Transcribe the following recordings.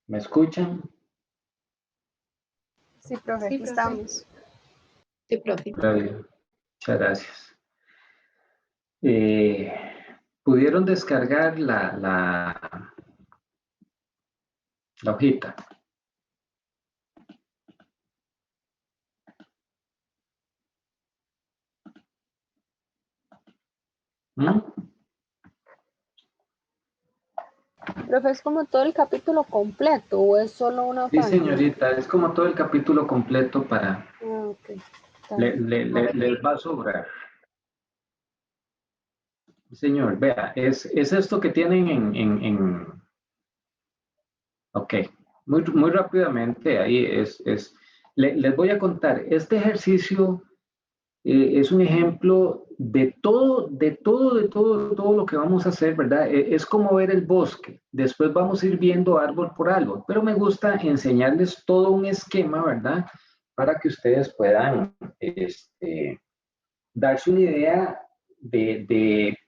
¿Me escuchan? Sí, profe, aquí estamos. Sí, profe. Muchas gracias. ¿Pudieron descargar la hojita? ¿Mm? Profe, ¿es como todo el capítulo completo o es solo una Sí, página? señorita, es como todo el capítulo completo para... Ah, ok. Les va a sobrar. Señor, vea, es esto que tienen Ok, muy rápidamente, ahí les voy a contar, este ejercicio es un ejemplo de todo lo que vamos a hacer, ¿verdad? Es como ver el bosque, después vamos a ir viendo árbol por árbol, pero me gusta enseñarles todo un esquema, ¿verdad? Para que ustedes puedan darse una idea de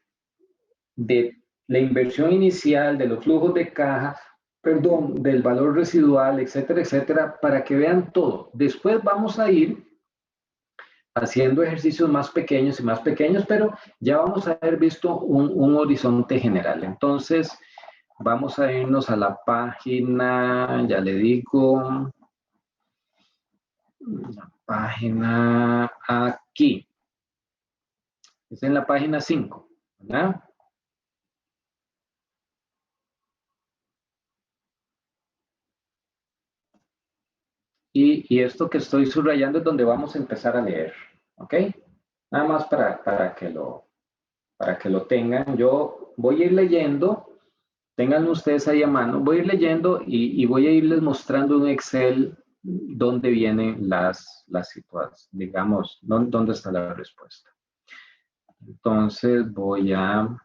la inversión inicial, de los flujos de caja, perdón, del valor residual, etcétera, etcétera, para que vean todo. Después vamos a ir haciendo ejercicios más pequeños y más pequeños, pero ya vamos a haber visto un horizonte general. Entonces, vamos a irnos a la página, ya le digo, la página aquí. Es en la página 5, ¿verdad? Y esto que estoy subrayando es donde vamos a empezar a leer, ¿ok? Nada más para que lo tengan. Yo voy a ir leyendo, tengan ustedes ahí a mano, voy a ir leyendo y voy a irles mostrando un Excel donde vienen las situaciones, digamos, dónde está la respuesta. Entonces voy a...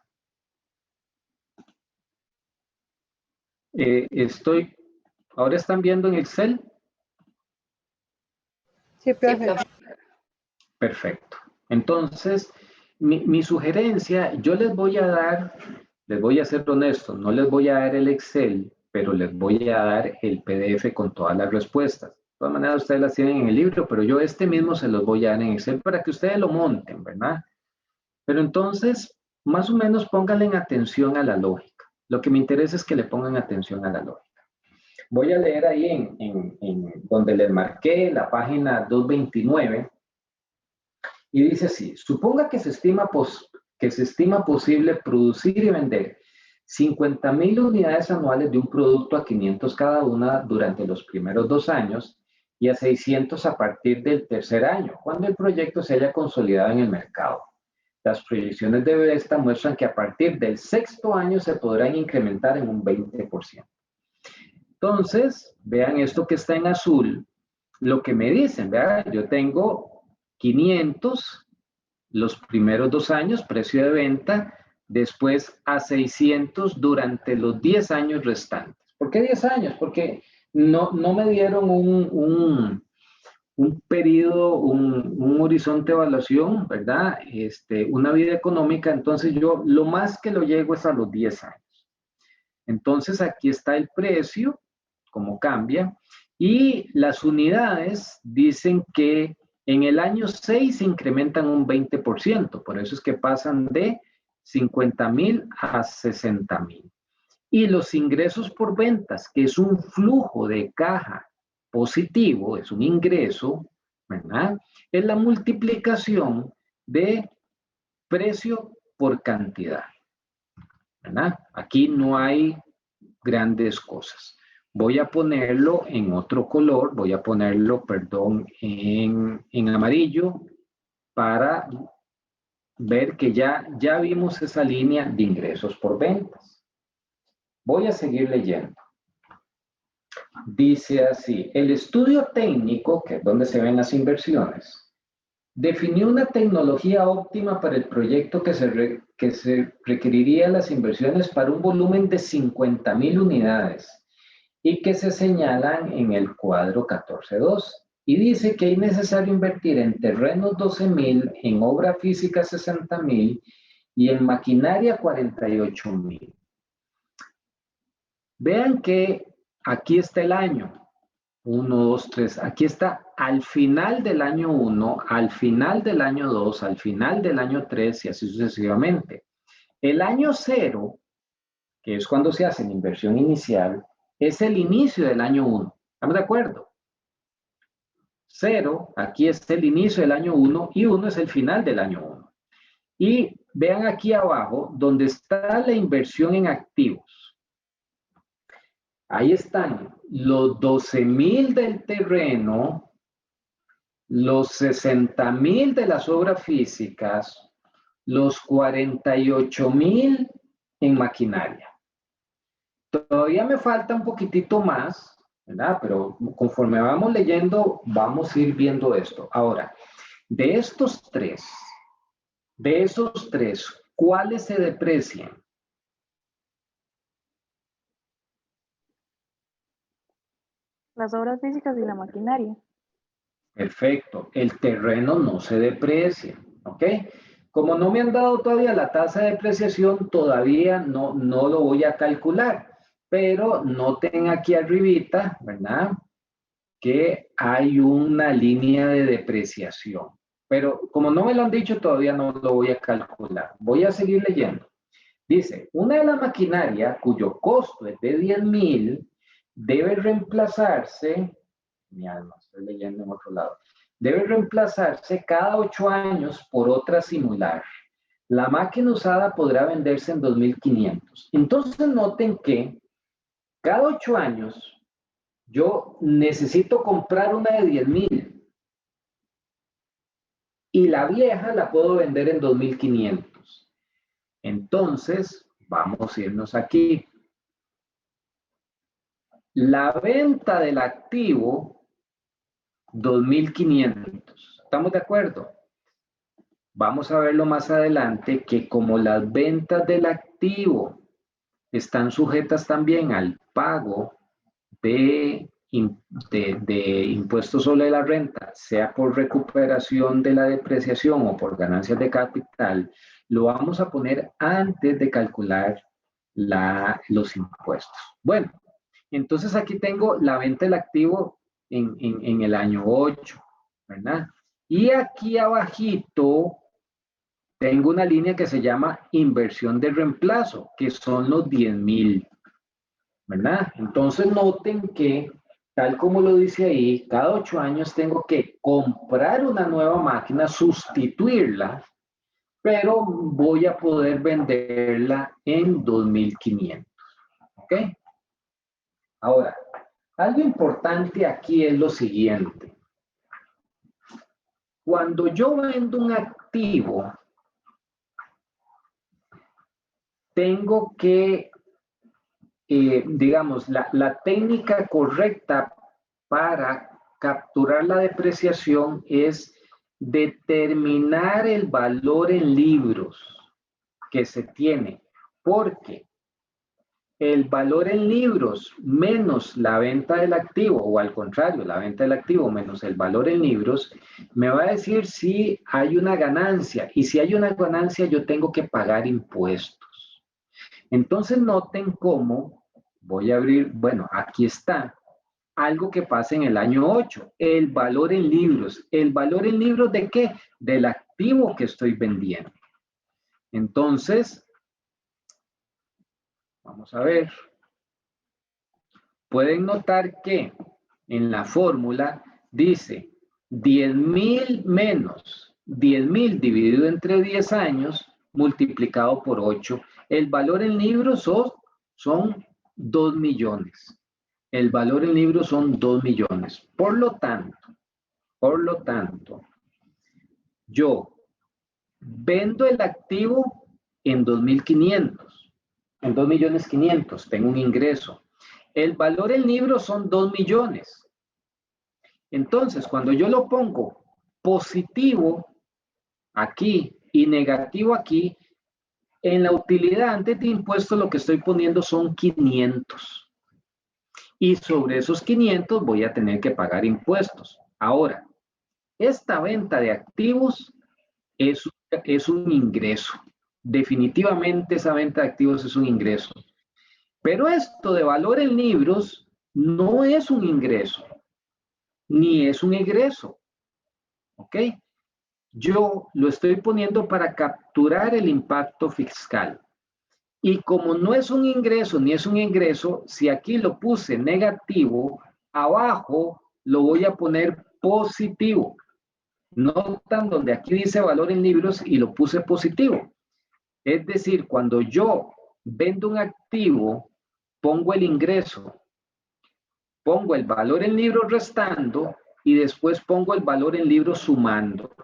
¿Ahora están viendo en Excel? Sí, profe. Perfecto. Entonces, mi sugerencia, yo les voy a ser honesto, no les voy a dar el Excel, pero les voy a dar el PDF con todas las respuestas. De todas maneras, ustedes las tienen en el libro, pero yo mismo se los voy a dar en Excel para que ustedes lo monten, ¿verdad? Pero entonces, más o menos pónganle atención a la lógica. Lo que me interesa es que le pongan atención a la lógica. Voy a leer ahí en donde les marqué la página 229. Y dice así, suponga que se estima posible producir y vender 50,000 unidades anuales de un producto a 500 cada una durante los primeros 2 años y a 600 a partir del tercer año, cuando el proyecto se haya consolidado en el mercado. Las proyecciones de Bethesda muestran que a partir del sexto año se podrán incrementar en un 20%. Entonces, vean esto que está en azul, lo que me dicen, vean, yo tengo 500 los primeros 2 años, precio de venta, después a 600 durante los 10 años restantes. ¿Por qué 10 años? Porque no me dieron un periodo, un horizonte de evaluación, ¿verdad? Una vida económica, entonces yo lo más que lo llego es a los 10 años. Entonces aquí está el precio, cómo cambia, y las unidades dicen que en el año 6 se incrementan un 20%, por eso es que pasan de 50,000 a 60,000. Y los ingresos por ventas, que es un flujo de caja positivo, es un ingreso, ¿verdad? Es la multiplicación de precio por cantidad, ¿verdad? Aquí no hay grandes cosas. Voy a ponerlo en otro color, voy a ponerlo, perdón, en amarillo para ver que ya vimos esa línea de ingresos por ventas. Voy a seguir leyendo. Dice así, el estudio técnico, que es donde se ven las inversiones, definió una tecnología óptima para el proyecto que se requeriría las inversiones para un volumen de 50,000 unidades y que se señalan en el cuadro 14.2. Y dice que es necesario invertir en terrenos 12,000, en obra física 60,000 y en maquinaria 48,000. Vean que aquí está el año. 1, 2, 3. Aquí está al final del año 1, al final del año 2, al final del año 3 y así sucesivamente. El año 0, que es cuando se hace la inversión inicial, es el inicio del año 1. ¿Estamos de acuerdo? 0, aquí es el inicio del año 1 y 1 es el final del año 1. Y vean aquí abajo donde está la inversión en activos. Ahí están los 12,000 del terreno, los 60,000 de las obras físicas, los 48,000 en maquinaria. Todavía me falta un poquitito más, ¿verdad? Pero conforme vamos leyendo, vamos a ir viendo esto. Ahora, de esos tres, ¿cuáles se deprecian? Las obras físicas y la maquinaria. Perfecto, el terreno no se deprecia, ¿ok? Como no me han dado todavía la tasa de depreciación, todavía no lo voy a calcular, pero noten aquí arribita, ¿verdad? Que hay una línea de depreciación. Pero como no me lo han dicho, todavía no lo voy a calcular. Voy a seguir leyendo. Dice, una de la maquinaria cuyo costo es de 10,000 debe reemplazarse, mi alma, estoy leyendo en otro lado, debe reemplazarse cada 8 años por otra similar. La máquina usada podrá venderse en 2,500. Entonces noten que cada 8 años yo necesito comprar una de 10,000 y la vieja la puedo vender en 2,500. Entonces, vamos a irnos aquí. La venta del activo, 2,500. ¿Estamos de acuerdo? Vamos a verlo más adelante que como las ventas del activo están sujetas también al pago de impuestos sobre la renta, sea por recuperación de la depreciación o por ganancias de capital, lo vamos a poner antes de calcular los impuestos. Bueno, entonces aquí tengo la venta del activo en el año 8, ¿verdad? Y aquí abajito tengo una línea que se llama inversión de reemplazo, que son los 10,000, ¿verdad? Entonces noten que, tal como lo dice ahí, cada 8 años tengo que comprar una nueva máquina, sustituirla, pero voy a poder venderla en 2,500, ¿ok? Ahora, algo importante aquí es lo siguiente. Cuando yo vendo un activo, tengo que, digamos, la técnica correcta para capturar la depreciación es determinar el valor en libros que se tiene, porque el valor en libros menos la venta del activo, o al contrario, la venta del activo menos el valor en libros, me va a decir si hay una ganancia. Y si hay una ganancia, yo tengo que pagar impuestos. Entonces noten cómo, voy a abrir, bueno, aquí está, algo que pasa en el año 8, el valor en libros. ¿El valor en libros de qué? Del activo que estoy vendiendo. Entonces, vamos a ver. Pueden notar que en la fórmula dice 10,000 menos 10,000 dividido entre 10 años multiplicado por 8. El valor en libros son 2 millones. El valor en libros son 2 millones. Por lo tanto, yo vendo el activo en 2,500, en 2,500,000, tengo un ingreso. El valor en libros son 2 millones. Entonces, cuando yo lo pongo positivo aquí y negativo aquí, en la utilidad antes de impuestos lo que estoy poniendo son 500. Y sobre esos 500 voy a tener que pagar impuestos. Ahora, esta venta de activos es un ingreso. Definitivamente esa venta de activos es un ingreso. Pero esto de valor en libros no es un ingreso, ni es un egreso. ¿Ok? Yo lo estoy poniendo para capturar el impacto fiscal. Y como no es un ingreso ni es un ingreso, si aquí lo puse negativo, abajo lo voy a poner positivo. Notan donde aquí dice valor en libros y lo puse positivo. Es decir, cuando yo vendo un activo, pongo el ingreso, pongo el valor en libros restando y después pongo el valor en libros sumando.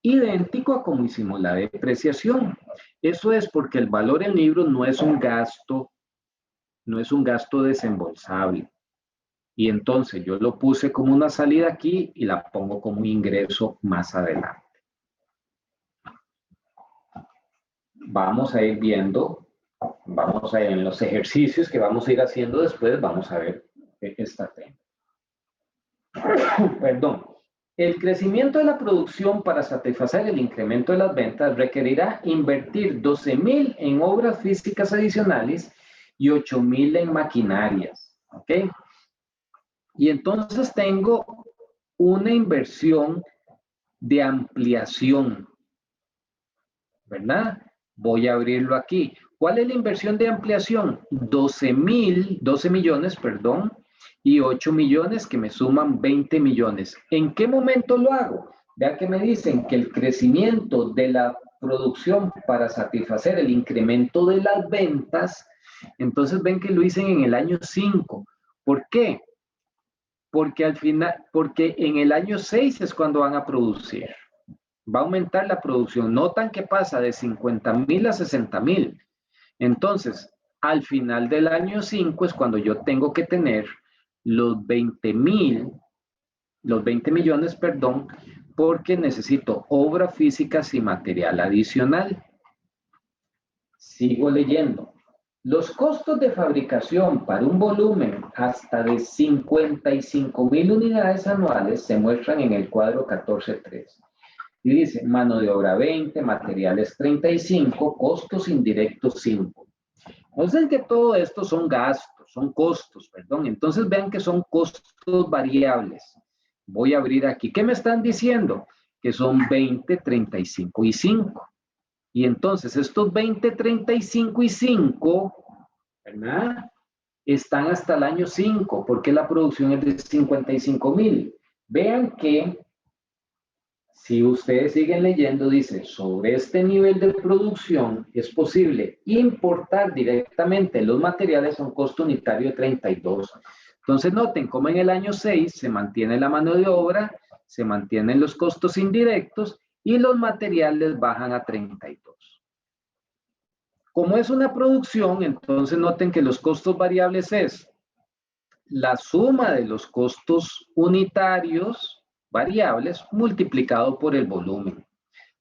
Idéntico a como hicimos la depreciación. Eso es porque el valor en libros no es un gasto desembolsable. Y entonces yo lo puse como una salida aquí y la pongo como un ingreso más adelante. Vamos a ir viendo, en los ejercicios que vamos a ir haciendo después, vamos a ver esta tema. Perdón. El crecimiento de la producción para satisfacer el incremento de las ventas requerirá invertir 12,000 en obras físicas adicionales y 8,000 en maquinarias. ¿Ok? Y entonces tengo una inversión de ampliación, ¿verdad? Voy a abrirlo aquí. ¿Cuál es la inversión de ampliación? 12 millones, perdón, y 8 millones que me suman 20 millones. ¿En qué momento lo hago? Vea que me dicen que el crecimiento de la producción para satisfacer el incremento de las ventas, entonces ven que lo hice en el año 5. ¿Por qué? Porque al final, porque en el año 6 es cuando van a producir. Va a aumentar la producción. Notan que pasa de 50,000 a 60,000. Entonces, al final del año 5 es cuando yo tengo que tener los 20 millones, perdón, porque necesito obras físicas y material adicional. Sigo leyendo. Los costos de fabricación para un volumen hasta de 55,000 unidades anuales se muestran en el cuadro 14.3. Y dice, mano de obra 20, materiales 35, costos indirectos 5. Entonces, que todo esto son gastos, son costos, perdón. Entonces, vean que son costos variables. Voy a abrir aquí. ¿Qué me están diciendo? Que son 20, 35 y 5. Y entonces, estos 20, 35 y 5, ¿verdad? Están hasta el año 5, porque la producción es de 55,000. Vean que si ustedes siguen leyendo, dice, sobre este nivel de producción es posible importar directamente los materiales a un costo unitario de 32. Entonces noten cómo en el año 6 se mantiene la mano de obra, se mantienen los costos indirectos y los materiales bajan a 32. Como es una producción, entonces noten que los costos variables es la suma de los costos unitarios variables multiplicado por el volumen.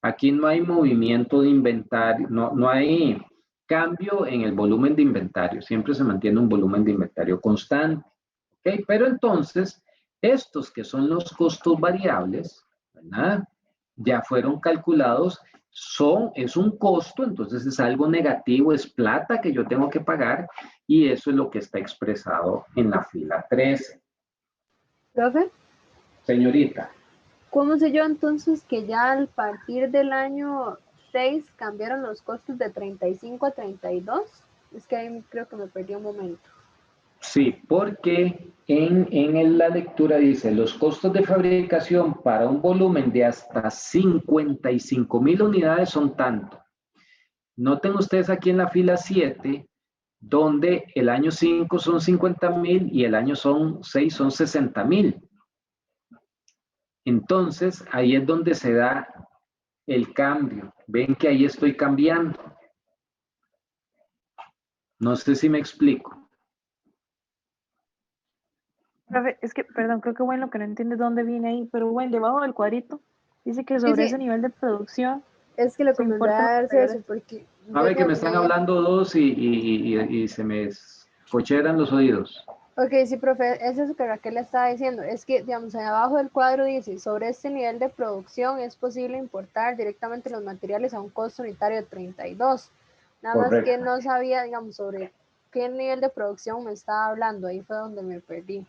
Aquí no hay movimiento de inventario, no hay cambio en el volumen de inventario, siempre se mantiene un volumen de inventario constante. ¿Okay? Pero entonces, estos que son los costos variables, ¿verdad? Ya fueron calculados, es un costo, entonces es algo negativo, es plata que yo tengo que pagar y eso es lo que está expresado en la fila 13. Profe, Señorita. ¿cómo sé yo entonces que ya al partir del año 6 cambiaron los costos de 35 a 32? Es que ahí creo que me perdí un momento. Sí, porque en la lectura dice, los costos de fabricación para un volumen de hasta 55,000 unidades son tanto. Noten ustedes aquí en la fila 7, donde el año 5 son 50,000 y el año 6 son 60,000. Entonces, ahí es donde se da el cambio. Ven que ahí estoy cambiando. No sé si me explico. Profe, es que, perdón, creo que bueno, lo que no entiende es dónde viene ahí, pero bueno, debajo del cuadrito dice que sobre Sí, ese nivel de producción es que lo se que me importa da es eso, porque A yo ver que me digamos, están leía. hablando dos y se me cocheran los oídos. Ok, sí, profe, es eso que Raquel le estaba diciendo. Es que, digamos, ahí abajo del cuadro dice, sobre este nivel de producción es posible importar directamente los materiales a un costo unitario de 32. Nada más que Correcto. no sabía, digamos, sobre qué nivel de producción me estaba hablando. Ahí fue donde me perdí.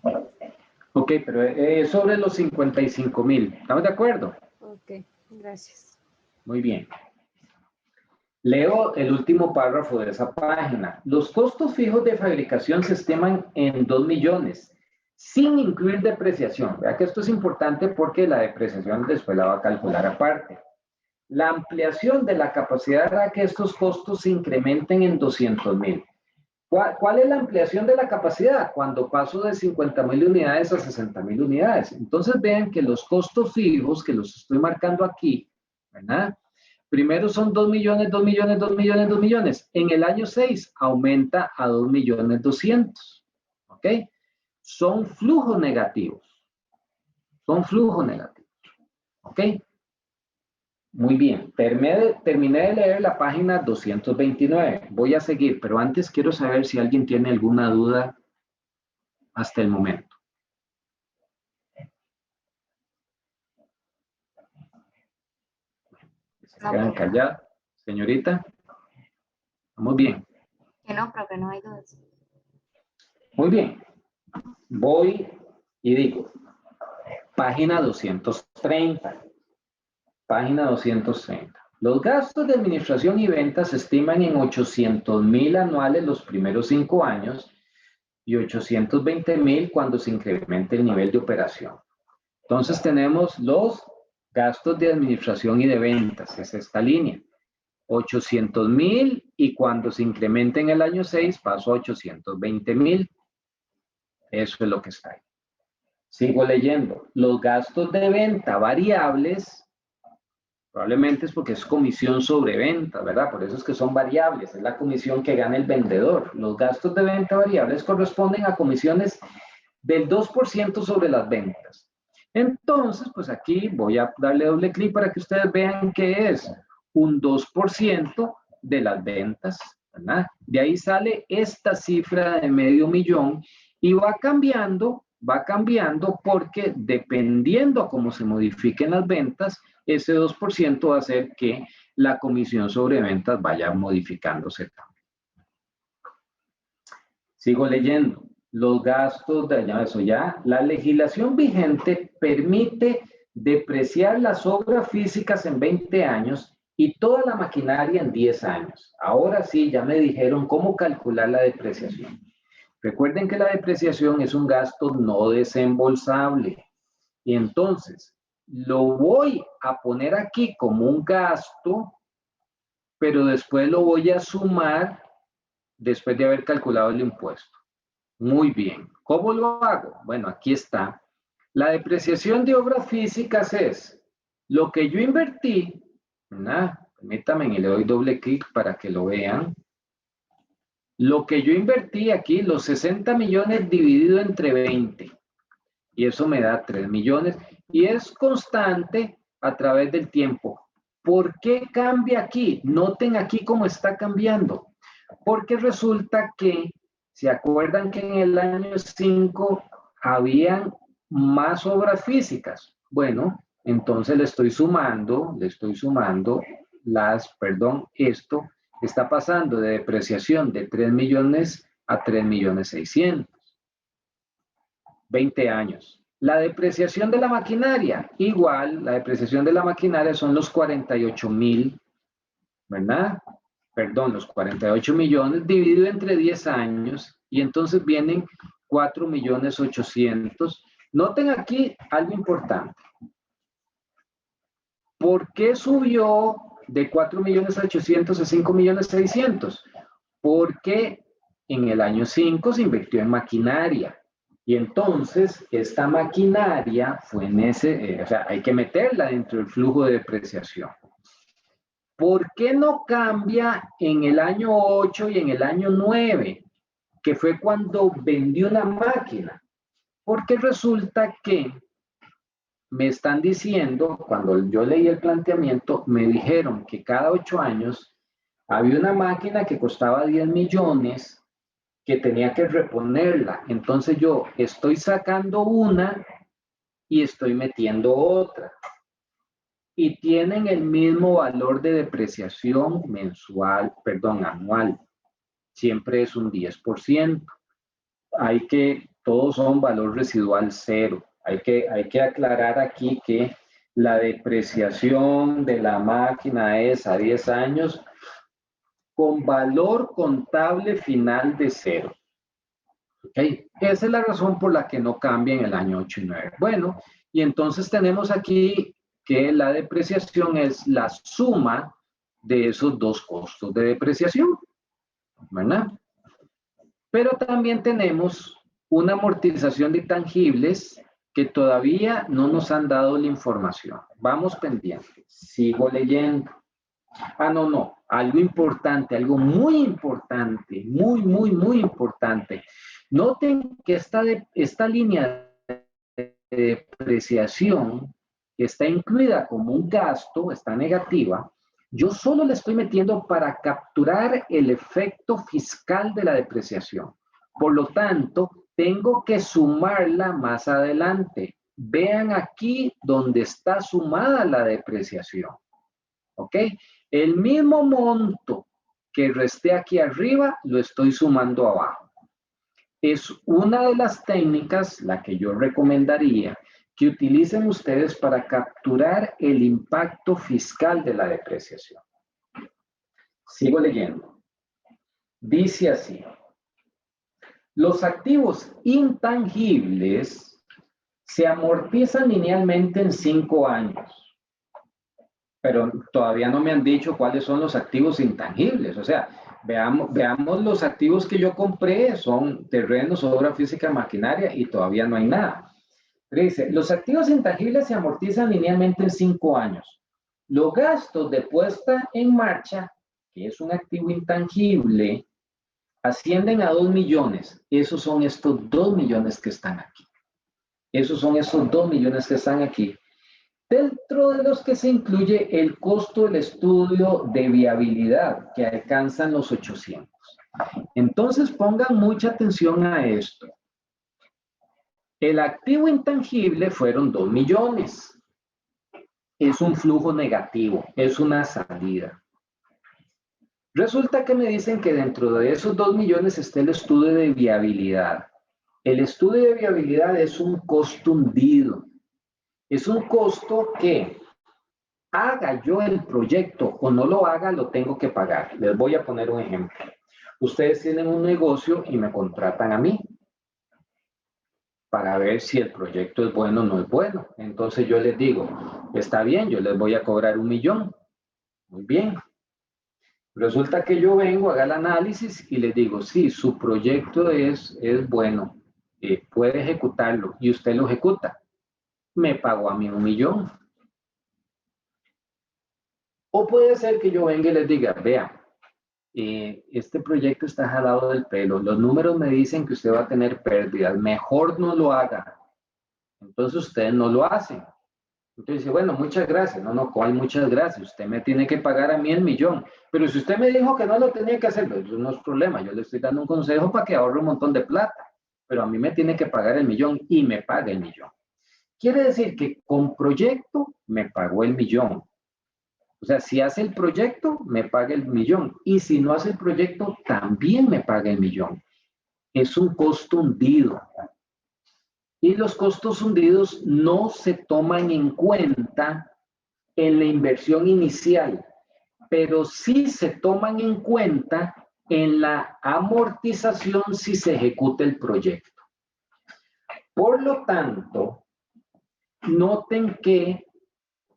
Ok, pero es sobre los 55,000. ¿Estamos de acuerdo? Ok, gracias. Muy bien. Leo el último párrafo de esa página. Los costos fijos de fabricación se estiman en 2 millones, sin incluir depreciación. Vea que esto es importante porque la depreciación después la va a calcular aparte. La ampliación de la capacidad hará que estos costos se incrementen en 200,000. ¿Cuál es la ampliación de la capacidad? Cuando paso de 50,000 unidades a 60,000 unidades. Entonces vean que los costos fijos, que los estoy marcando aquí, ¿verdad? Primero son 2 millones, 2 millones, 2 millones, 2 millones. En el año 6 aumenta a 2 millones 200. ¿Ok? Son flujos negativos. Son flujos negativos. ¿Ok? Muy bien. Terminé de leer la página 229. Voy a seguir, pero antes quiero saber si alguien tiene alguna duda hasta el momento. Se quedan callados. Señorita, ¿estamos bien? Que no, pero que no hay dudas. Muy bien. Voy y digo, página 230. Página 230. Los gastos de administración y ventas se estiman en 800,000 anuales los primeros 5 años y 820,000 cuando se incremente el nivel de operación. Entonces tenemos los gastos de administración y de ventas, es esta línea. 800,000 y cuando se incremente en el año 6 paso a 820,000. Eso es lo que está ahí. Sigo leyendo. Los gastos de venta variables, probablemente es porque es comisión sobre venta, ¿verdad? Por eso es que son variables, es la comisión que gana el vendedor. Los gastos de venta variables corresponden a comisiones del 2% sobre las ventas. Entonces, pues aquí voy a darle doble clic para que ustedes vean que es un 2% de las ventas, ¿verdad? De ahí sale esta cifra de 500,000 y va cambiando porque dependiendo a cómo se modifiquen las ventas, ese 2% va a hacer que la comisión sobre ventas vaya modificándose también. Sigo leyendo. Los gastos de eso ya. La legislación vigente permite depreciar las obras físicas en 20 años y toda la maquinaria en 10 años. Ahora sí, ya me dijeron cómo calcular la depreciación. Recuerden que la depreciación es un gasto no desembolsable. Y entonces, lo voy a poner aquí como un gasto, pero después lo voy a sumar después de haber calculado el impuesto. Muy bien. ¿Cómo lo hago? Bueno, aquí está. La depreciación de obras físicas es lo que yo invertí, ¿verdad? Permítanme y le doy doble clic para que lo vean. Lo que yo invertí aquí, los 60 millones dividido entre 20. Y eso me da 3 millones. Y es constante a través del tiempo. ¿Por qué cambia aquí? Noten aquí cómo está cambiando. Porque resulta que, ¿se acuerdan que en el año 5 habían más obras físicas? Bueno, entonces le estoy sumando esto está pasando de depreciación de 3 millones a 3 millones 600. 20 años. La depreciación de la maquinaria, igual, la depreciación de la maquinaria son los 48,000, ¿verdad? Perdón, los 48 millones dividido entre 10 años y entonces vienen 4 millones 800. Noten aquí algo importante. ¿Por qué subió de 4 millones 800 a 5 millones 600? Porque en el año 5 se invirtió en maquinaria. Y entonces, esta maquinaria fue en ese, o sea, hay que meterla dentro del flujo de depreciación. ¿Por qué no cambia en el año 8 y en el año 9? Que fue cuando vendí una máquina. Porque resulta que me están diciendo, cuando yo leí el planteamiento, me dijeron que cada 8 años había una máquina que costaba 10 millones que tenía que reponerla. Entonces yo estoy sacando una y estoy metiendo otra. Y tienen el mismo valor de depreciación anual. siempre es un 10%. Todos son valor residual cero. Hay que aclarar aquí que la depreciación de la máquina es a 10 años con valor contable final de cero. ¿Okay? Esa es la razón por la que no cambia en el año 8 y 9. Bueno, y entonces tenemos aquí que la depreciación es la suma de esos dos costos de depreciación, ¿verdad? Pero también tenemos una amortización de intangibles que todavía no nos han dado la información. Vamos pendientes. Sigo leyendo. No. Algo importante, algo muy importante, muy importante. Noten que esta línea de depreciación que está incluida como un gasto, está negativa, yo solo le estoy metiendo para capturar el efecto fiscal de la depreciación. Por lo tanto, tengo que sumarla más adelante. Vean aquí donde está sumada la depreciación. ¿Ok? El mismo monto que resté aquí arriba, lo estoy sumando abajo. Es una de las técnicas, la que yo recomendaría, que utilicen ustedes para capturar el impacto fiscal de la depreciación. Sigo leyendo. Dice así. Los activos intangibles se amortizan linealmente en 5 años. Pero todavía no me han dicho cuáles son los activos intangibles. O sea, veamos los activos que yo compré, son terrenos, obra física, maquinaria, y todavía no hay nada. Pero dice, los activos intangibles se amortizan linealmente en 5 años. Los gastos de puesta en marcha, que es un activo intangible, ascienden a 2 millones. Esos son estos 2 millones que están aquí. Esos son esos 2 millones que están aquí. Dentro de los que se incluye el costo del estudio de viabilidad, que alcanzan los 800. Entonces pongan mucha atención a esto. El activo intangible fueron 2 millones. Es un flujo negativo, es una salida. Resulta que me dicen que dentro de esos 2 millones está el estudio de viabilidad. El estudio de viabilidad es un costo hundido. Es un costo que haga yo el proyecto o no lo haga, lo tengo que pagar. Les voy a poner un ejemplo. Ustedes tienen un negocio y me contratan a mí para ver si el proyecto es bueno o no es bueno. Entonces yo les digo, está bien, yo les voy a cobrar 1 millón. Muy bien. Resulta que yo vengo, haga el análisis y les digo, sí, su proyecto es bueno, puede ejecutarlo y usted lo ejecuta. Me pagó a mí 1 millón. O puede ser que yo venga y les diga, vea, este proyecto está jalado del pelo, los números me dicen que usted va a tener pérdidas, mejor no lo haga. Entonces ustedes no lo hacen. Entonces dice, bueno, muchas gracias. No, ¿cuál muchas gracias? Usted me tiene que pagar a mí 1 millón. Pero si usted me dijo que no lo tenía que hacer, pues no es problema. Yo le estoy dando un consejo para que ahorre un montón de plata. Pero a mí me tiene que pagar 1 millón y me paga 1 millón. Quiere decir que con proyecto me pagó 1 millón. O sea, si hace el proyecto, me paga 1 millón. Y si no hace el proyecto, también me paga 1 millón. Es un costo hundido. Y los costos hundidos no se toman en cuenta en la inversión inicial, pero sí se toman en cuenta en la amortización si se ejecuta el proyecto. Por lo tanto, noten que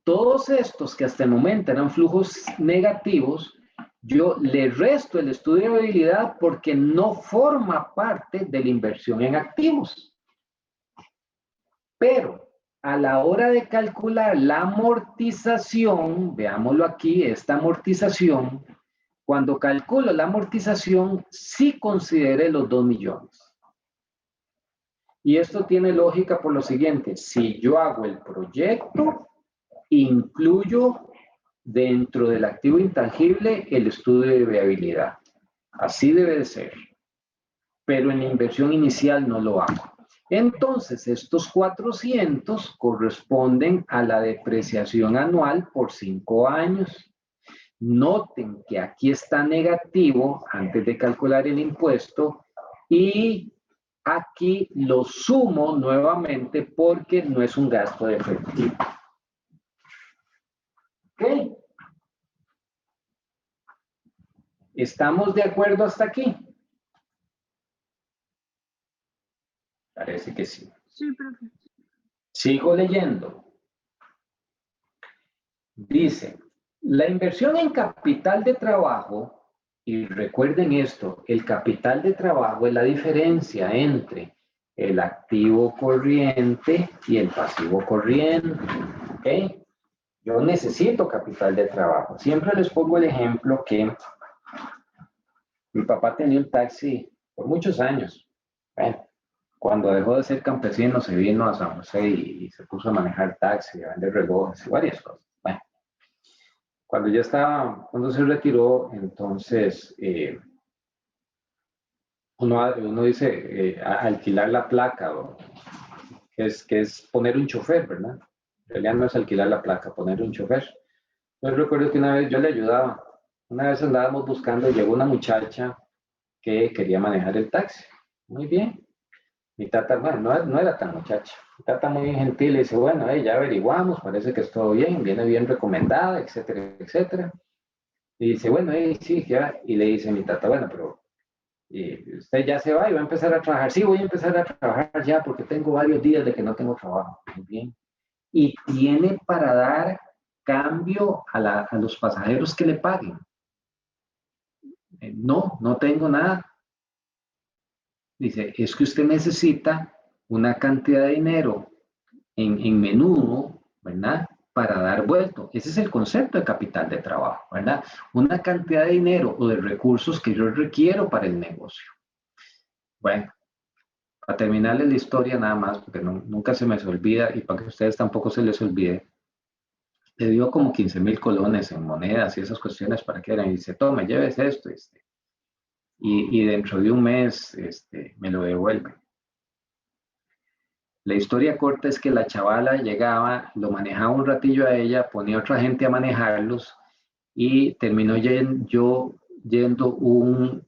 todos estos que hasta el momento eran flujos negativos, yo le resto el estudio de viabilidad porque no forma parte de la inversión en activos. Pero a la hora de calcular la amortización, veámoslo aquí, esta amortización, cuando calculo la amortización, sí consideré los 2 millones. Y esto tiene lógica por lo siguiente, si yo hago el proyecto, incluyo dentro del activo intangible el estudio de viabilidad. Así debe de ser. Pero en la inversión inicial no lo hago. Entonces, estos 400 corresponden a la depreciación anual por 5 años. Noten que aquí está negativo antes de calcular el impuesto y aquí lo sumo nuevamente porque no es un gasto de efectivo. ¿Ok? ¿Estamos de acuerdo hasta aquí? Parece que sí. Sí, profe. Sigo leyendo. Dice, la inversión en capital de trabajo, y recuerden esto, el capital de trabajo es la diferencia entre el activo corriente y el pasivo corriente. ¿Ok? Yo necesito capital de trabajo. Siempre les pongo el ejemplo que mi papá tenía un taxi por muchos años. Bueno, cuando dejó de ser campesino se vino a San José y se puso a manejar taxi, a vender relojes y varias cosas. Bueno, cuando se retiró, entonces uno dice alquilar la placa, que es poner un chofer, ¿verdad? En realidad no es alquilar la placa, poner un chofer. Yo recuerdo que una vez yo le ayudaba. Una vez andábamos buscando, llegó una muchacha que quería manejar el taxi. Muy bien. Mi tata, bueno, no era tan muchacha. Mi tata muy gentil le dice, bueno, ya averiguamos, parece que es todo bien, viene bien recomendada, etcétera, etcétera. Y dice, bueno, sí, ya. Y le dice mi tata, bueno, pero usted ya se va y va a empezar a trabajar. Sí, voy a empezar a trabajar ya porque tengo varios días de que no tengo trabajo. Muy bien. Y tiene para dar cambio a los pasajeros que le paguen. No tengo nada. Dice, es que usted necesita una cantidad de dinero en menudo, ¿verdad? Para dar vuelto. Ese es el concepto de capital de trabajo, ¿verdad? Una cantidad de dinero o de recursos que yo requiero para el negocio. Bueno, para terminarles la historia nada más, porque nunca se me olvida y para que a ustedes tampoco se les olvide, le dio como 15,000 colones en monedas y esas cuestiones para que eran. Y dice, tome, lleves esto, y dentro de un mes me lo devuelve. La historia corta es que la chavala llegaba, lo manejaba un ratillo a ella, ponía a otra gente a manejarlos y terminó yo yendo un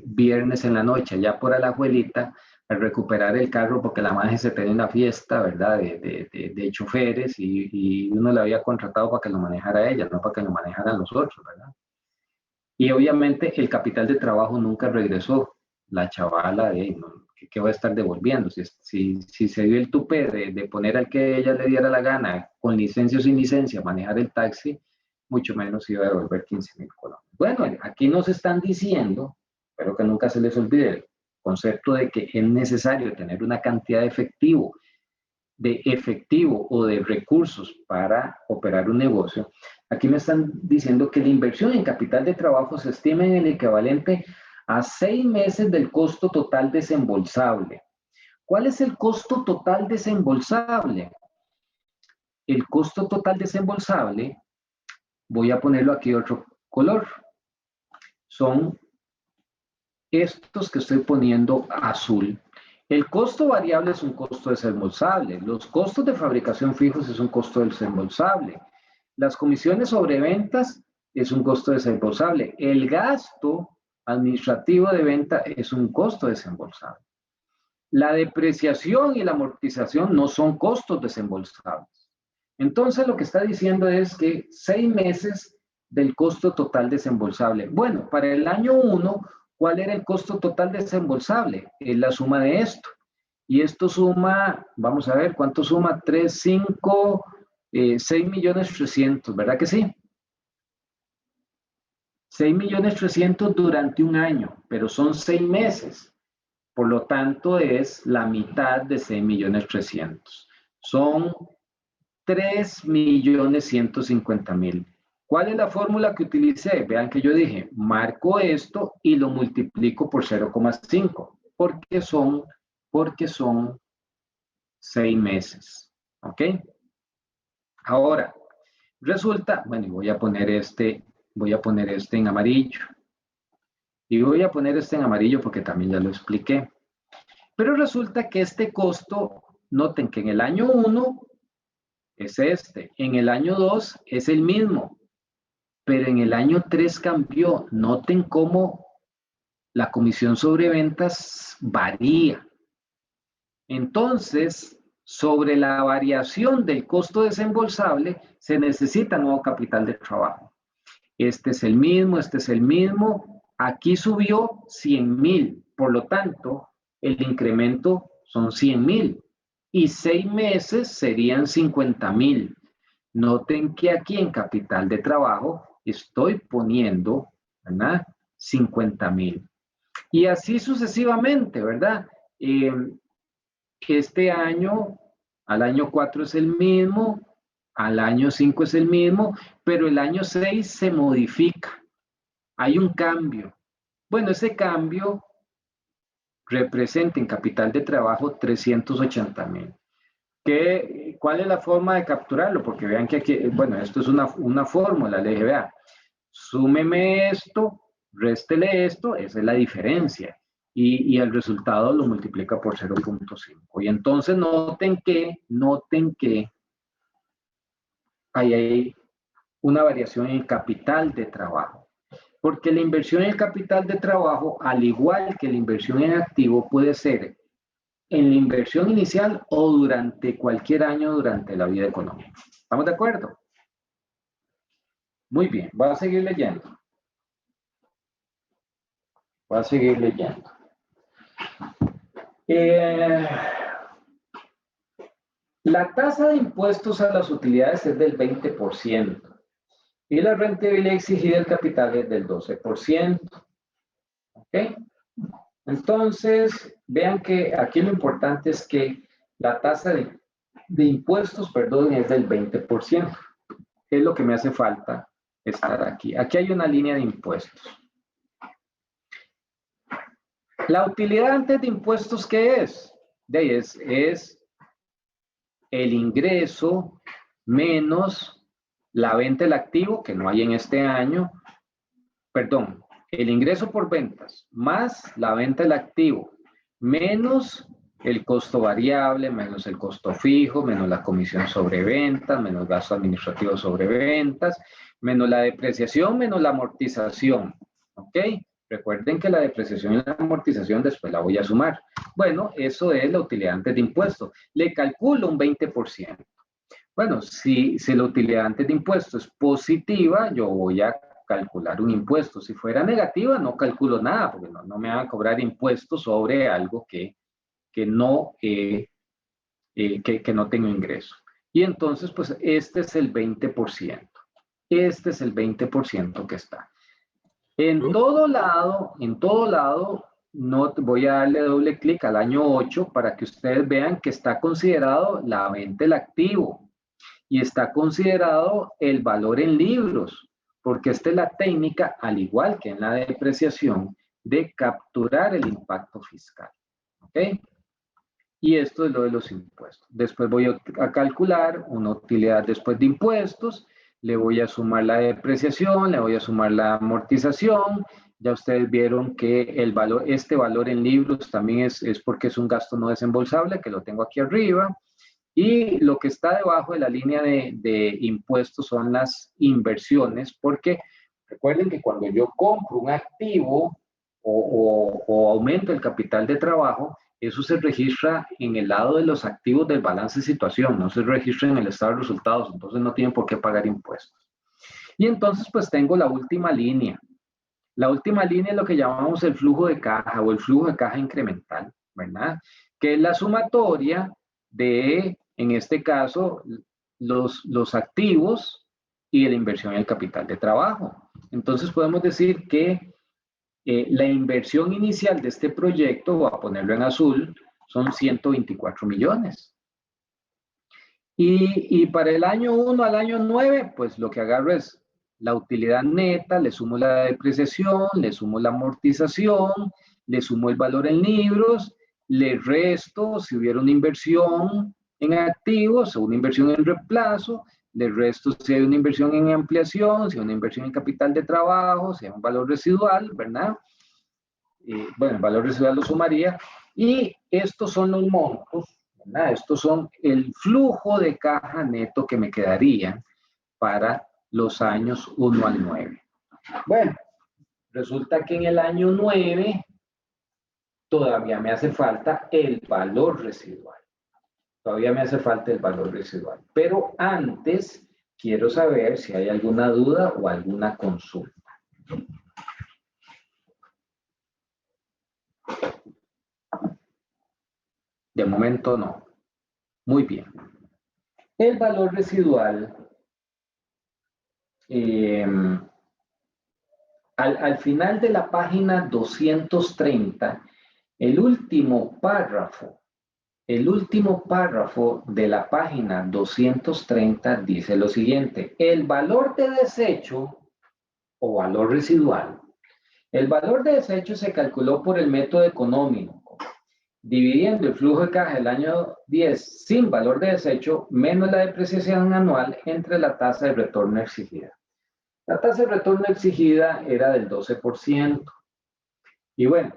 viernes en la noche allá por Alajuelita a recuperar el carro porque la maje se tenía una fiesta, ¿verdad? De choferes y uno la había contratado para que lo manejara ella, no para que lo manejaran los otros, ¿verdad? Y obviamente el capital de trabajo nunca regresó. La chavala, ¿qué va a estar devolviendo? Si se dio el tupé de poner al que ella le diera la gana, con licencia o sin licencia, manejar el taxi, mucho menos iba a devolver 15,000 colones. Bueno, aquí nos están diciendo, pero que nunca se les olvide el concepto de que es necesario tener una cantidad de efectivo o de recursos para operar un negocio. Aquí me están diciendo que la inversión en capital de trabajo se estima en el equivalente a 6 meses del costo total desembolsable. ¿Cuál es el costo total desembolsable? El costo total desembolsable, voy a ponerlo aquí otro color, son estos que estoy poniendo azul. El costo variable es un costo desembolsable. Los costos de fabricación fijos es un costo desembolsable. Las comisiones sobre ventas es un costo desembolsable. El gasto administrativo de venta es un costo desembolsable. La depreciación y la amortización no son costos desembolsables. Entonces lo que está diciendo es que 6 meses del costo total desembolsable. Bueno, para el año 1, ¿cuál era el costo total desembolsable? Es la suma de esto. Y esto suma, vamos a ver, ¿cuánto suma? 3, 5, 6,300,000, ¿verdad que sí? 6,300,000 durante un año, pero son 6 meses. Por lo tanto, es la mitad de 6,300,000. Son 3,150,000. ¿Cuál es la fórmula que utilicé? Vean que yo dije, marco esto y lo multiplico por 0,5, porque son 6 meses. ¿Ok? Ahora, resulta, bueno, voy a poner este en amarillo. Y voy a poner este en amarillo porque también ya lo expliqué. Pero resulta que este costo, noten que en el año 1 es en el año 2 es el mismo. pero en el año 3 cambió. Noten cómo la comisión sobre ventas varía. Entonces, sobre la variación del costo desembolsable, se necesita nuevo capital de trabajo. Este es el mismo, este es el mismo. Aquí subió 100,000, por lo tanto, el incremento son 100,000 y 6 meses serían 50,000. Noten que aquí en capital de trabajo estoy poniendo, ¿verdad? 50,000. Y así sucesivamente, ¿verdad? Este año, al año 4 es el mismo, al año 5 es el mismo, pero el año 6 se modifica. Hay un cambio. Bueno, ese cambio representa en capital de trabajo 380,000. ¿Cuál es la forma de capturarlo? Porque vean que aquí, bueno, esto es una fórmula. Le dije, vea, súmeme esto, réstele esto, esa es la diferencia. Y el resultado lo multiplica por 0.5. Y entonces noten que hay una variación en el capital de trabajo. Porque la inversión en el capital de trabajo, al igual que la inversión en activo, puede ser en la inversión inicial o durante cualquier año durante la vida económica. ¿Estamos de acuerdo? Muy bien, voy a seguir leyendo. La tasa de impuestos a las utilidades es del 20% y la rentabilidad exigida del capital es del 12%. ¿Ok? Entonces, vean que aquí lo importante es que la tasa de impuestos, perdón, es del 20%. Es lo que me hace falta estar aquí. Aquí hay una línea de impuestos. La utilidad antes de impuestos, ¿qué es? Es el ingreso menos la venta del activo, que no hay en este año, perdón, el ingreso por ventas más la venta del activo, menos el costo variable, menos el costo fijo, menos la comisión sobre ventas, menos gasto administrativo sobre ventas, menos la depreciación, menos la amortización. ¿Ok? Recuerden que la depreciación y la amortización después la voy a sumar. Bueno, eso es la utilidad antes de impuestos. Le calculo un 20%. Bueno, si la utilidad antes de impuestos es positiva, yo voy a calcular un impuesto. Si fuera negativa, no calculo nada, porque no me van a cobrar impuestos sobre algo que no tengo ingreso. Y entonces, pues, este es el 20%. Este es el 20% que está. En todo lado, no voy a darle doble clic al año 8 para que ustedes vean que está considerado la venta del activo y está considerado el valor en libros, porque esta es la técnica, al igual que en la depreciación, de capturar el impacto fiscal. ¿Ok? Y esto es lo de los impuestos. Después voy a calcular una utilidad después de impuestos, le voy a sumar la depreciación, le voy a sumar la amortización. Ya ustedes vieron que este valor en libros también es porque es un gasto no desembolsable, que lo tengo aquí arriba. Y lo que está debajo de la línea de impuestos son las inversiones, porque recuerden que cuando yo compro un activo o aumento el capital de trabajo, eso se registra en el lado de los activos del balance de situación, no se registra en el estado de resultados, entonces no tienen por qué pagar impuestos. Y entonces pues tengo la última línea. La última línea es lo que llamamos el flujo de caja o el flujo de caja incremental, ¿verdad? Que es la sumatoria de, en este caso, los activos y de la inversión en el capital de trabajo. Entonces podemos decir que la inversión inicial de este proyecto, voy a ponerlo en azul, son 124 millones. Y para el año 1 al año 9, pues lo que agarro es la utilidad neta, le sumo la depreciación, le sumo la amortización, le sumo el valor en libros, le resto si hubiera una inversión en activos o una inversión en reemplazo, le resto si hay una inversión en ampliación, si hay una inversión en capital de trabajo, si hay un valor residual, ¿verdad? Bueno, el valor residual lo sumaría. Y estos son los montos, ¿verdad? Estos son el flujo de caja neto que me quedaría para los años 1 al 9. Bueno, resulta que en el año 9 todavía me hace falta el valor residual. Todavía me hace falta el valor residual. Pero antes quiero saber si hay alguna duda o alguna consulta. De momento no. Muy bien. El valor residual, al final de la página 230, el último párrafo de la página 230 dice lo siguiente: el valor de desecho o valor residual. El valor de desecho se calculó por el método económico, dividiendo el flujo de caja del año 10 sin valor de desecho menos la depreciación anual entre la tasa de retorno exigida. La tasa de retorno exigida era del 12%. Y bueno,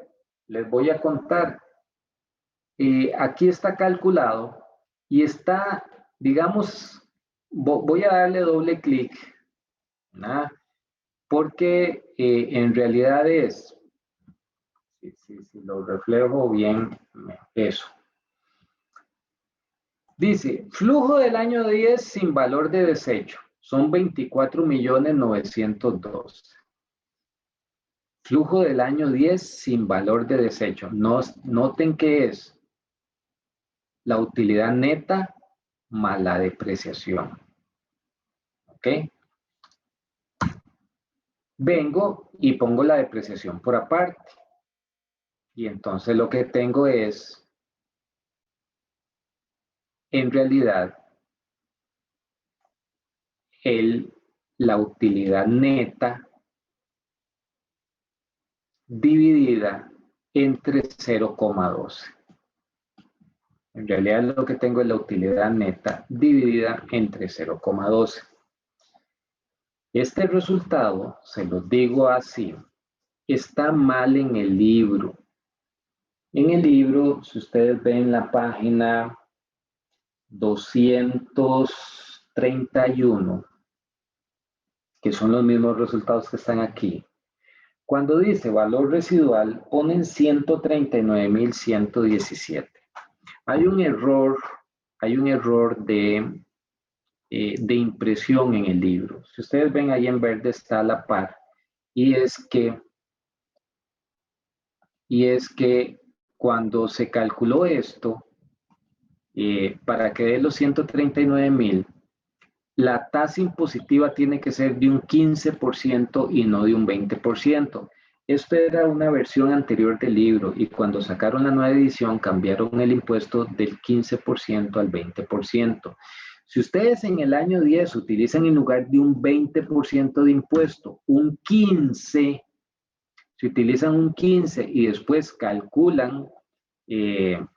les voy a contar. Aquí está calculado y está, digamos, voy a darle doble clic, ¿no? Porque en realidad es, si lo reflejo bien, eso. Dice, flujo del año 10 sin valor de desecho, son 24.912.000. Flujo del año 10 sin valor de desecho. Noten que es la utilidad neta más la depreciación. ¿Ok? Vengo y pongo la depreciación por aparte. Y entonces lo que tengo es, en realidad, la utilidad neta dividida entre 0,12. En realidad lo que tengo es la utilidad neta dividida entre 0,12. Este resultado, se los digo así, está mal en el libro. En el libro, si ustedes ven la página 231, que son los mismos resultados que están aquí, cuando dice valor residual, ponen 139.117. Hay un error de impresión en el libro. Si ustedes ven ahí en verde está a la par, y es que cuando se calculó esto, para que dé los 139.000, la tasa impositiva tiene que ser de un 15% y no de un 20%. Esto era una versión anterior del libro y cuando sacaron la nueva edición cambiaron el impuesto del 15% al 20%. Si ustedes en el año 10 utilizan en lugar de un 20% de impuesto, un 15%, si utilizan un 15% y después calculan el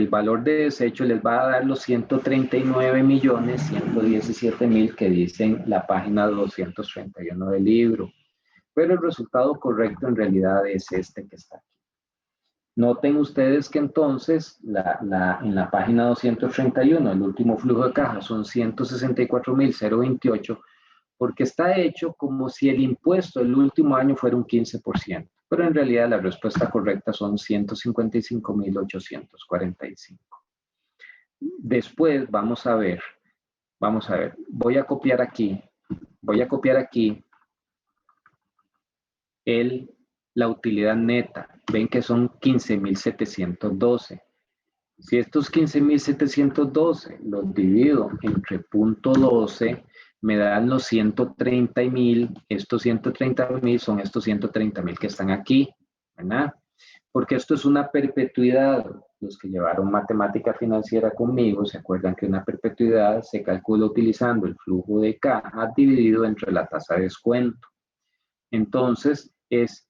valor de desecho, les va a dar los 139.117.000 que dicen la página 231 del libro. Pero el resultado correcto en realidad es este que está aquí. Noten ustedes que entonces en la página 231 el último flujo de caja son 164.028 porque está hecho como si el impuesto el último año fuera un 15%, pero en realidad la respuesta correcta son 155.845. Después vamos a ver, voy a copiar aquí la utilidad neta. Ven que son 15.712. Si estos 15.712 los divido entre 0.12, me dan los 130.000. Estos 130.000 son estos 130.000 que están aquí, ¿verdad? Porque esto es una perpetuidad. Los que llevaron matemática financiera conmigo se acuerdan que una perpetuidad se calcula utilizando el flujo de caja dividido entre la tasa de descuento. Entonces, es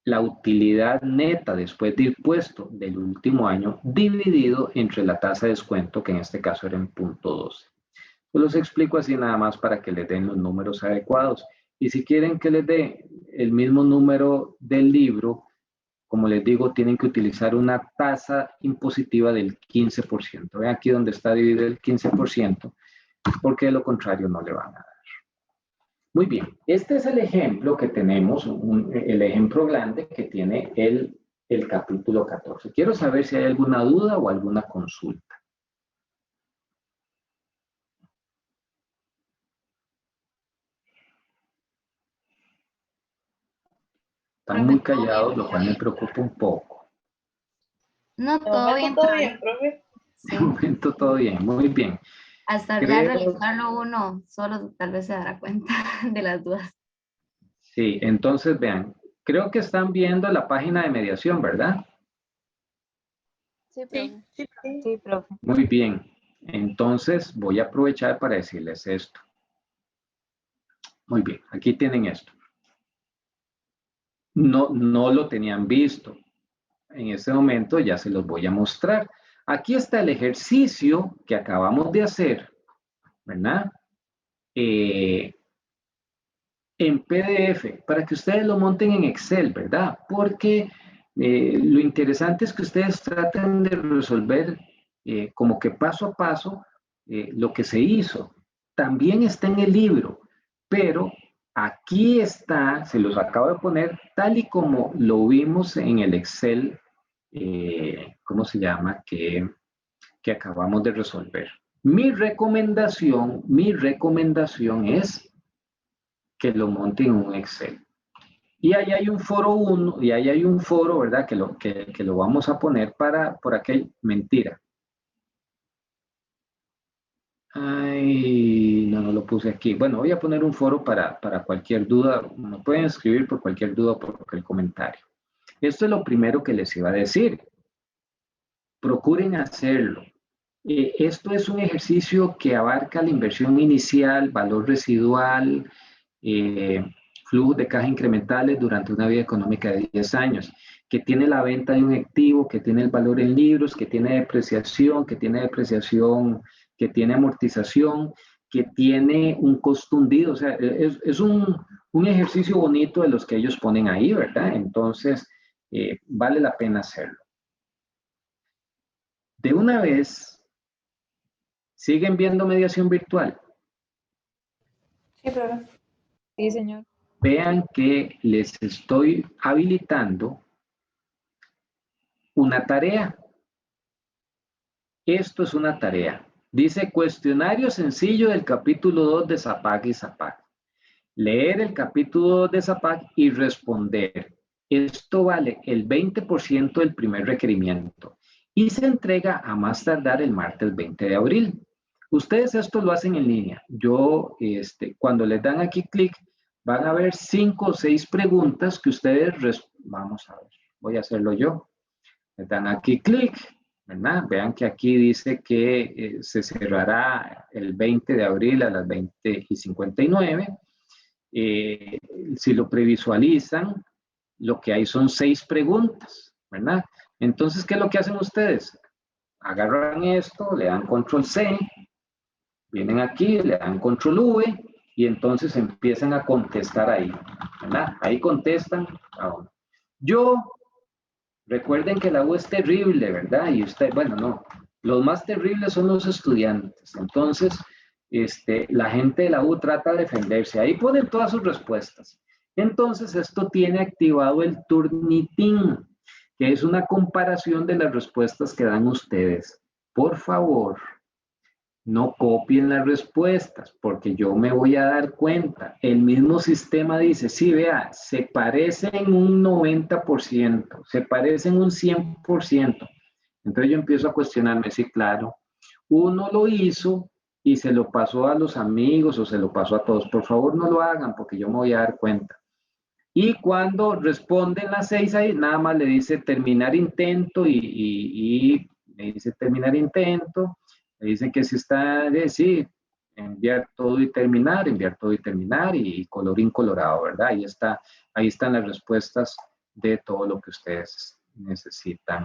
la utilidad neta después de impuesto del último año dividido entre la tasa de descuento, que en este caso era en 0.12. Pues los explico así nada más para que les den los números adecuados. Y si quieren que les dé el mismo número del libro, como les digo, tienen que utilizar una tasa impositiva del 15%. Ven aquí donde está dividido el 15%. porque de lo contrario no le van a dar. Muy bien, este es el ejemplo que tenemos, el ejemplo grande que tiene el capítulo 14. Quiero saber si hay alguna duda o alguna consulta. Están muy callados, lo cual me preocupa un poco. No, De todo bien, momento todo profe. bien, profe. Sí. De momento todo bien, muy bien. Hasta ya realizarlo uno solo tal vez se dará cuenta de las dudas. Sí, entonces vean, creo que están viendo la página de mediación, ¿verdad? Sí, profe. Sí, profe. Muy bien, entonces voy a aprovechar para decirles esto. Muy bien, aquí tienen esto. No lo tenían visto. En este momento ya se los voy a mostrar. Aquí está el ejercicio que acabamos de hacer, ¿verdad? En PDF, para que ustedes lo monten en Excel, ¿verdad? Porque lo interesante es que ustedes traten de resolver como que paso a paso lo que se hizo. También está en el libro, pero aquí está, se los acabo de poner tal y como lo vimos en el Excel, ¿cómo se llama? Que acabamos de resolver. Mi recomendación es que lo monte en un Excel. Y ahí hay un foro 1, y ahí hay un foro, ¿verdad? Que lo vamos a poner por aquel, mentira. Ay, no lo puse aquí. Bueno, voy a poner un foro para cualquier duda. Me pueden escribir por cualquier duda o por cualquier comentario. Esto es lo primero que les iba a decir. Procuren hacerlo. Esto es un ejercicio que abarca la inversión inicial, valor residual, flujos de caja incrementales durante una vida económica de 10 años, que tiene la venta de un activo, que tiene el valor en libros, que tiene depreciación, que tiene amortización, que tiene un costo hundido. O sea, es un ejercicio bonito de los que ellos ponen ahí, ¿verdad? Entonces, vale la pena hacerlo. De una vez, ¿siguen viendo mediación virtual? Sí, profe. Sí, señor. Vean que les estoy habilitando una tarea. Esto es una tarea. Dice cuestionario sencillo del capítulo 2 de ZAPAC y ZAPAC. Leer el capítulo 2 de ZAPAC y responder. Esto vale el 20% del primer requerimiento y se entrega a más tardar el martes 20 de abril. Ustedes esto lo hacen en línea. Cuando les dan aquí clic, van a ver 5 o 6 preguntas que ustedes, vamos a ver, voy a hacerlo yo. Les dan aquí clic, ¿verdad? Vean que aquí dice que se cerrará el 20 de abril a las 20:59. Si lo previsualizan, lo que hay son 6 preguntas, ¿verdad? Entonces, ¿qué es lo que hacen ustedes? Agarran esto, le dan control C, vienen aquí, le dan control V y entonces empiezan a contestar ahí, ¿verdad? Ahí contestan a uno. Recuerden que la U es terrible, ¿verdad? Y usted, bueno, no, los más terribles son los estudiantes. Entonces, la gente de la U trata de defenderse. Ahí ponen todas sus respuestas. Entonces, esto tiene activado el Turnitin, que es una comparación de las respuestas que dan ustedes. Por favor, no copien las respuestas, porque yo me voy a dar cuenta. El mismo sistema dice, sí, vea, se parecen un 90%, se parecen un 100%. Entonces yo empiezo a cuestionarme, sí, claro, uno lo hizo y se lo pasó a los amigos o se lo pasó a todos. Por favor, no lo hagan, porque yo me voy a dar cuenta. Y cuando responden las 6 ahí, nada más le dice terminar intento y le dice terminar intento. Le dicen que si está, sí, enviar todo y terminar y colorín colorado, ¿verdad? Ahí están las respuestas de todo lo que ustedes necesitan.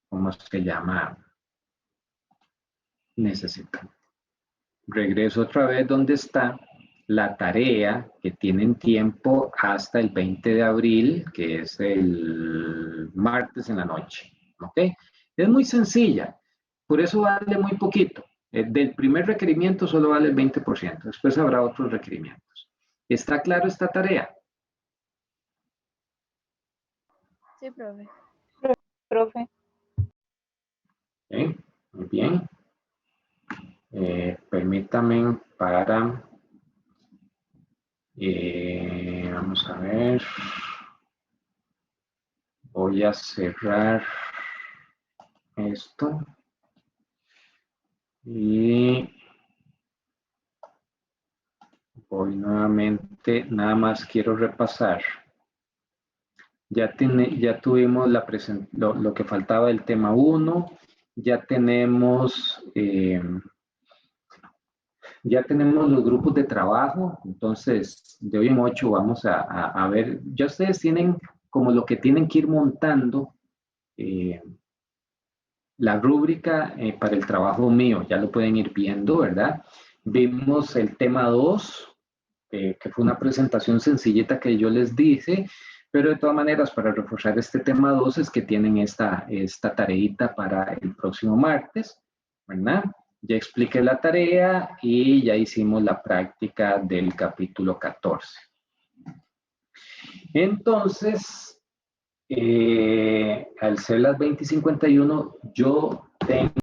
¿Cómo se llama? Necesitan. Regreso otra vez donde está la tarea que tienen tiempo hasta el 20 de abril, que es el martes en la noche. ¿Ok? Es muy sencilla, por eso vale muy poquito. Del primer requerimiento solo vale el 20%, después habrá otros requerimientos. ¿Está claro esta tarea? Sí, profe. Profe. ¿Sí? Muy bien. Permítame para... vamos a ver. Voy a cerrar esto. Y voy nuevamente, nada más quiero repasar. Ya tuvimos lo que faltaba del tema 1, ya tenemos los grupos de trabajo, entonces de hoy en 8 vamos a ver, ya ustedes tienen como lo que tienen que ir montando la rúbrica para el trabajo mío, ya lo pueden ir viendo, ¿verdad? Vimos el tema 2, que fue una presentación sencillita que yo les dije, pero de todas maneras, para reforzar este tema 2 es que tienen esta tareita para el próximo martes, ¿verdad? Ya expliqué la tarea y ya hicimos la práctica del capítulo 14. Entonces, al ser las 20:51, yo tengo